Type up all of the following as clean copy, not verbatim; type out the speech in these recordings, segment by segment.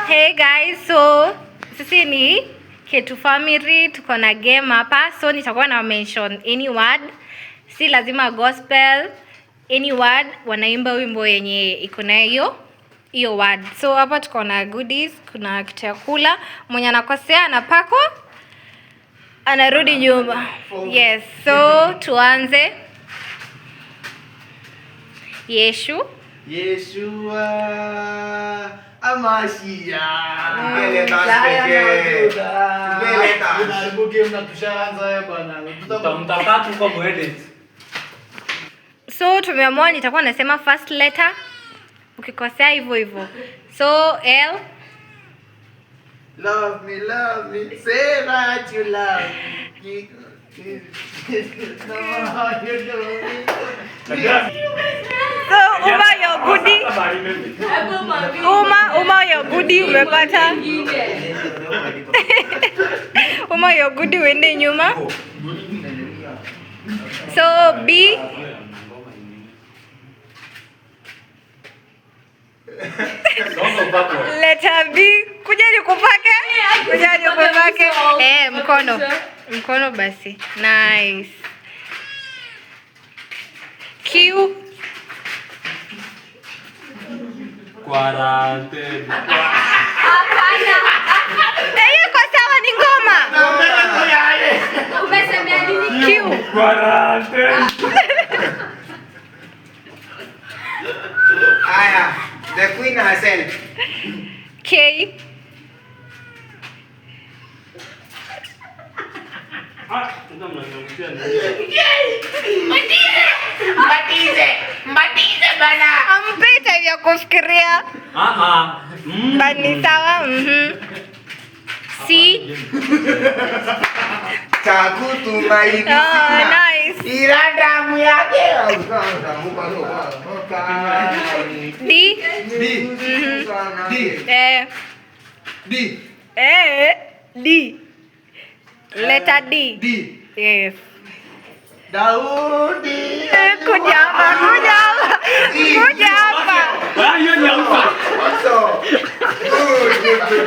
Hey guys, so sisi ni Ketu Family, tuko na game hapa. So nitakuwa na mention any word, si lazima gospel, any word wanaimba wimbo yenye iko na hiyo word. So hapa tuko na goodies, kuna kitu ya kula. Mwenye anakosea anapakwa, anarudi nyuma. Yes, so tuanze. Yeshua Amashia. So tumeamua nitakuwa nasema first letter, ukikosea hivyo hivyo. So L. Love me, say that you love me. So Uma your goodie. Uma your goodie umepata. Uma your goodie wende nyuma. So B. Letter B. Kuja nikupake. Mkono basi. Nice. Q. Quarantena. Kwa sawa ni ngoma. Umesemea nini? Q. Quarantena. Aya, the queen herself. K. Mbatize bana. Ampita vya kufikiria. Bani sawa. C. Takutumaini. Oh, nice. Ila damu yake. D. D. Letter D. Yes. Daudi. Kuja hapa. Hiyo ni alfa. So,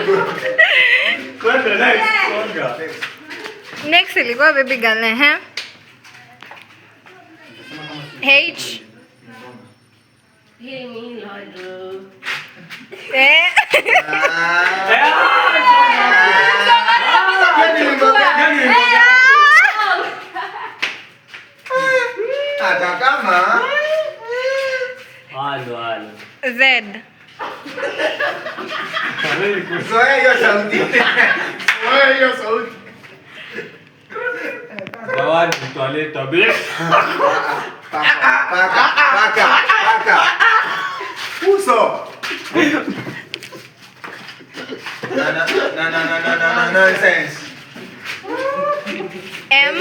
good. Kwenda next. Songa. Next ilikuwa baby girl H. Hata kama Halo. Z. zoea hiyo sauti. Zawadi tualeta be. Paka. Uso. Nonsense. M.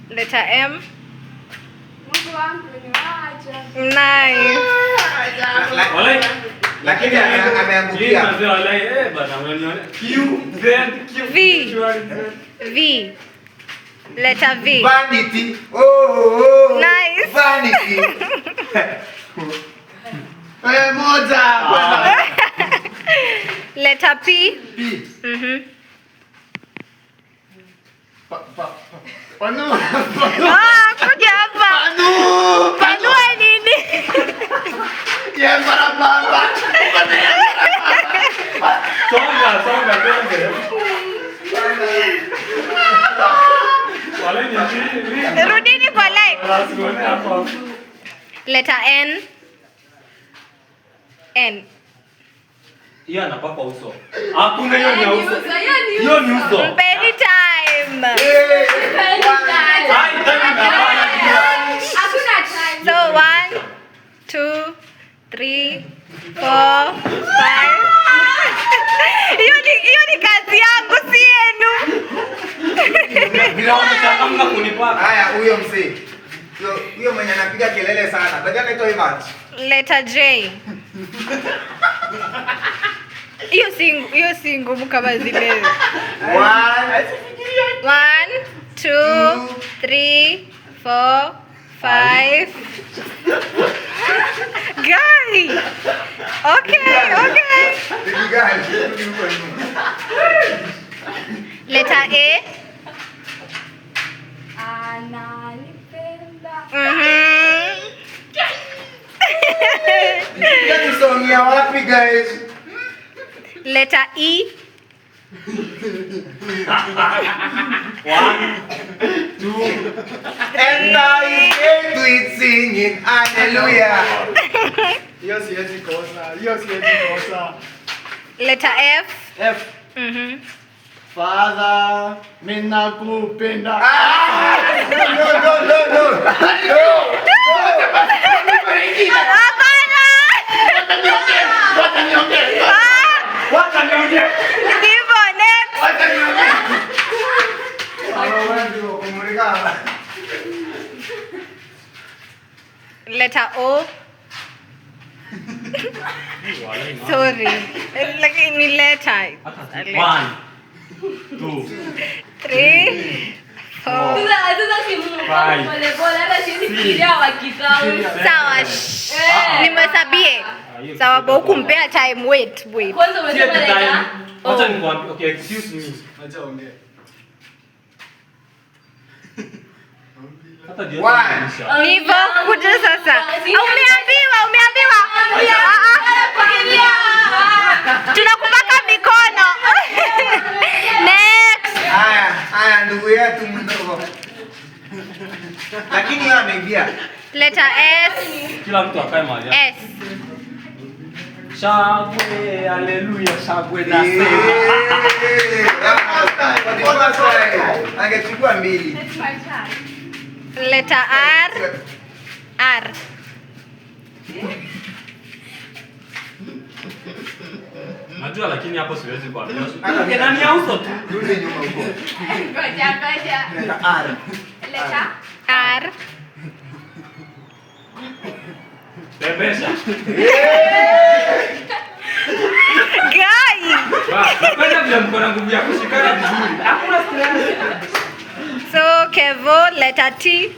Letter M. Nice. Lakini ameangukia. V. Letter V. Vanity. Nice. Vanity. Moja. Letter P. Panu. Kuja hapa. Panu nini? Ya barabara. Songa. Rudini kwa live. Letter N. Hiyo anapaka uso. Hakuna hiyo ni uso. Hiyo ni uso. Mpeni time. So 1, 2, 3, 4, 5. Hiyo ni kazi yangu, si yenu. Bila unachangamka kunipaka. Haya, huyo mzee. Huyo mwenye anapiga kelele sana. Baada anaitwa Evans. Letter J. Hiyo si ngumu kama zile. 1, 2, 3, 4, 5. Guy. Okay. Letter A. Ananipenda. Yaani song ya wapi guys? Letter E. 1, 2. And now you get to it singing hallelujah. Hiyo siwezi kosa. Letter F. F. Father, mimi nakupenda. No. Wacha niongee. Ndivyo, next. Letter O. Sorry. Like ni letter. 1, 2. 3, 4. Sawa. Nimesabie. Sawa, boku mpea time. Wait. Wacha nikwambie. Okay, excuse me. Acha ongea. Hata ndio. Nivo kuja sasa. Umeambiwa. Tunakupaka mikono. Next. Haya ndugu yetu mdogo. Lakini yeye ameibia. Letter S. Kila mtu akae mahali. S. Shagwe, haleluya, shagwe na sema. Angechukua 2. Letter R. Najua lakini hapo siwezi kuambia. Nani auso tu. Rudi nyuma huko. Letter R. Bebesha. Guy. Napenda vile mko na nguvu ya kushikana vizuri. Hakuna stress. So Kevo, letter T.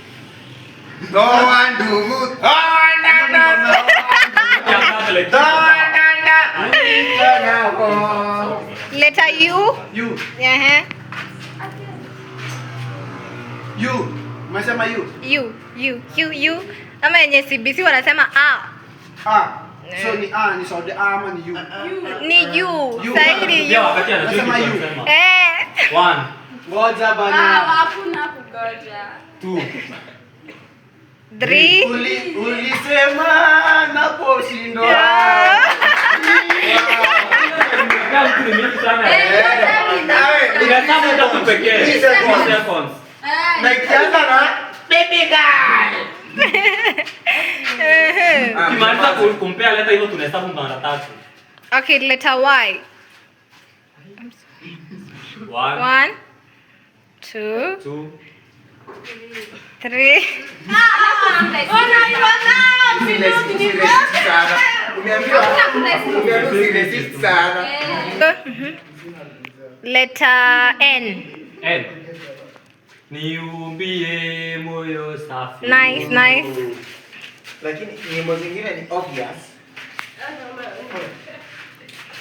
Letter U. You. Umesema you. U. Ama yenye CBC wanasema A. So ni A, ni sauti A ama ni you? Ni U. You. Saidi Ndio U. wakati anajua Nasema kitu you. anasema. 1, Ngoja bana. hakuna kugoja. 2. 3. Ulisema naposhindwa. Kama mtu ni mingi sana. Inasema ndio tu pekee. 3 seconds. Na ikianza na baby girl. Kimaliza kumpea leta hivyo tunahesabu mara 3. Okay, letter Y. 1, 1, 2, 2. 3. Letter N. N. Niumbie moyo safi. Nice. Lakini nyimbo zingine ni obvious.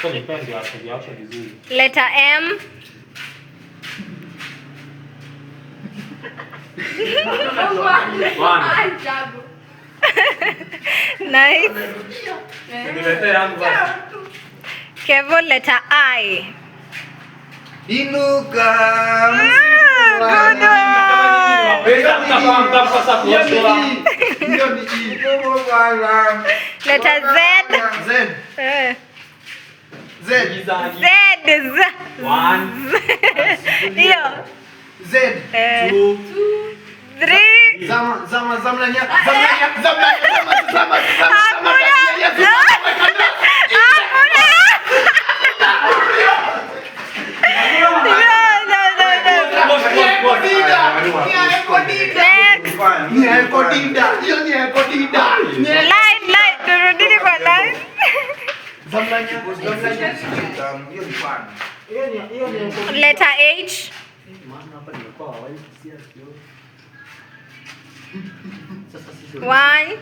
Kwa ni pendi yako vizuri. Letter M. Nice. Niletee yangu basi. Kevo, letter I. Inuka. Good one. Pesa mtakuwa mtakosa kuoshwa. Hiyo ni E. Letter Z. Z. Eh. Z. Gizaji. Z. 1, Hiyo. Z. 2. 3. Zamlanya. Line. Turudini kwa line. Letter H. 1,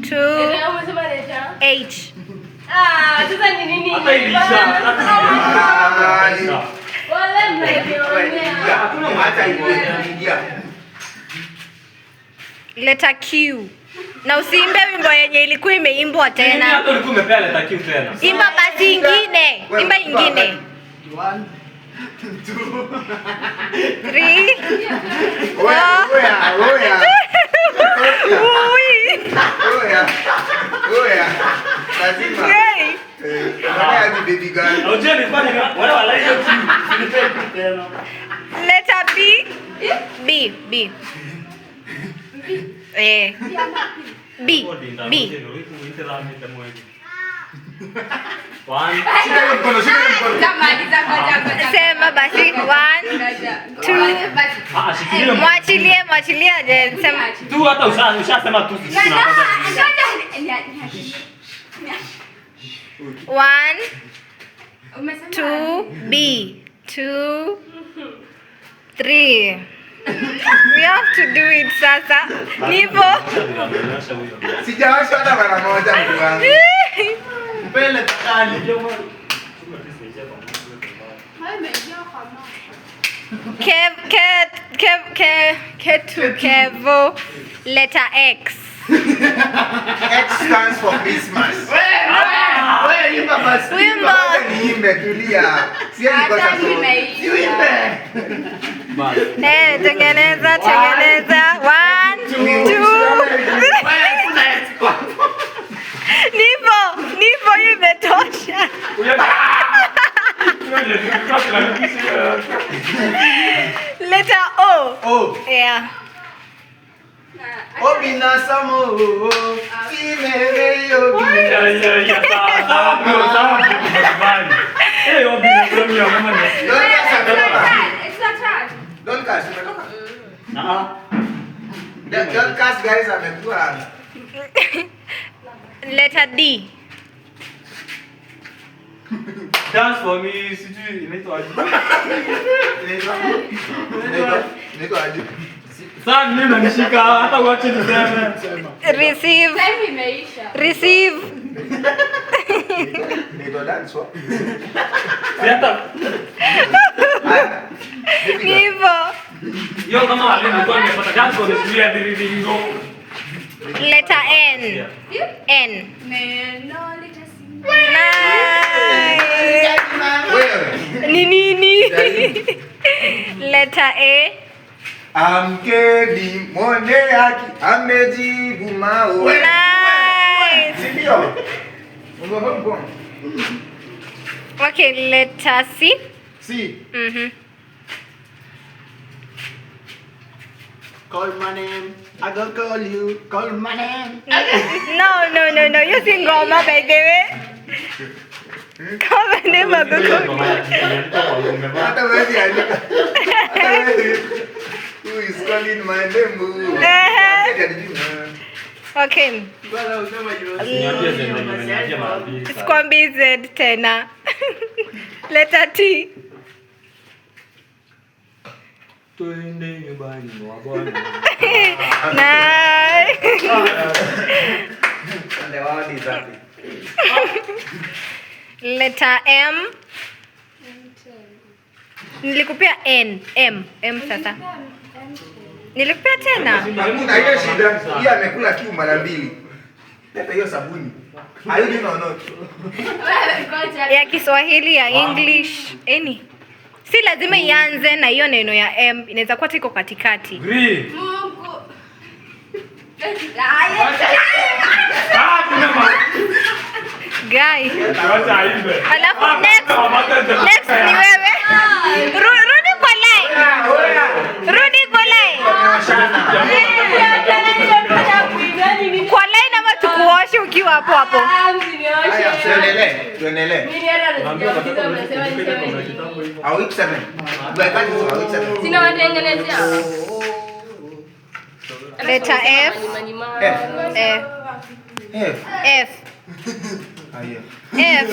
2, H. Hata ilisha. Letter Q. Na usiimbe wimbo yenye ilikuwa imeimbwa tena. Hata ulikuwa umepea letter Q tena. Imba basi ingine. Imba ingine. 1, 2. 3. Oya. Lazima. Yay. Hadi baby girl. Unajua ni fani wale wala hiyo Q. Nipea Q tena. Letter B. B. B. One. Shika mkono. Tamaliza ngoja. Sema basi 1, 2. Mwachilie then sema Tu hata ushasema tu sisi tunapata. 1, 2, B. 2, 3. We have to do it sasa. Nipo. Sijawasha hata mara moja mtu wangu. Mbele tani. Kevo. Letter X. X stands for Christmas. Wewe imba basi. Wimbo. Niimbe tulia. Siwezi kosa Hata song. nimeisha. Tengeneza. 1, 2. Nipo hiyo imetosha. Letter O. Oh. Yeah. Obina samo. Simere yo. Don't cast. Don't cast guys amekuwa. Letter D. Dance for me, sijui inaitwa aje. Niko aje. Sasa mimi nanishika hata uache niseme. Receive. Time imeisha. Receive. Niko dance wa. Hata Nipo. hiyo kama wale nilikuwa nimepata dance for the sweet diringo. Letter N. N. Neno litasi. Nice. Wewe. Ni nini? Letter A. Amkeni mwone haki amejibu mawe. Nice. Ndio. Ungo. Okay, letter C. See. Call my name. I go call you. Call my name. No. You sing ngoma by the way. Kama nema goko. Hata wewe andika. Who is calling my name? Okay. Sikwambii Z tena. Letter T. Twende nyumbani mwa bwana. Nice. Ndio wao ni zapi. Letter M. Nilikupea N. M sasa. Nilikupea tena. Hakuna hiyo shida. Yeye amekula kiu mara mbili. Leta hiyo sabuni. Hayudi no. Ya Kiswahili ya English. Si lazima ianze na hiyo neno ya M, inaweza kuwa iko katikati. Green. Mungu. Guy. Acha aibe. Alafu next ni wewe. Rudi kwa line. Kwa line ama tukuoshe ukiwa hapo hapo. Haya, tuendelee. Au week 7. Tuwekaje au week 7? Sina watengenezea. Letter F. F. Haya. F.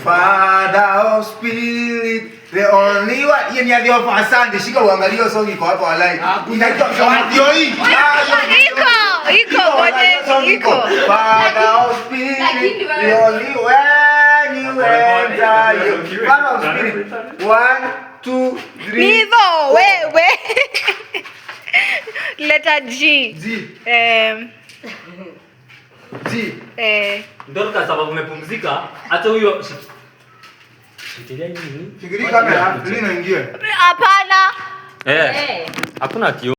Father of spirit, the only one. Yeye ni adio fasande, shika uangalie song iko hapo walai. Inaitwa ndio hii. Iko. Father of spirit, the only one you enter. Father of spirit. 1, 2, 3. Nivo wewe. Letter letter G. G. G. Ndio kwa sababu umepumzika, hata huyo shikilia nini? Shikilia kamera, lina ingia. Hapana. Hakuna kioo.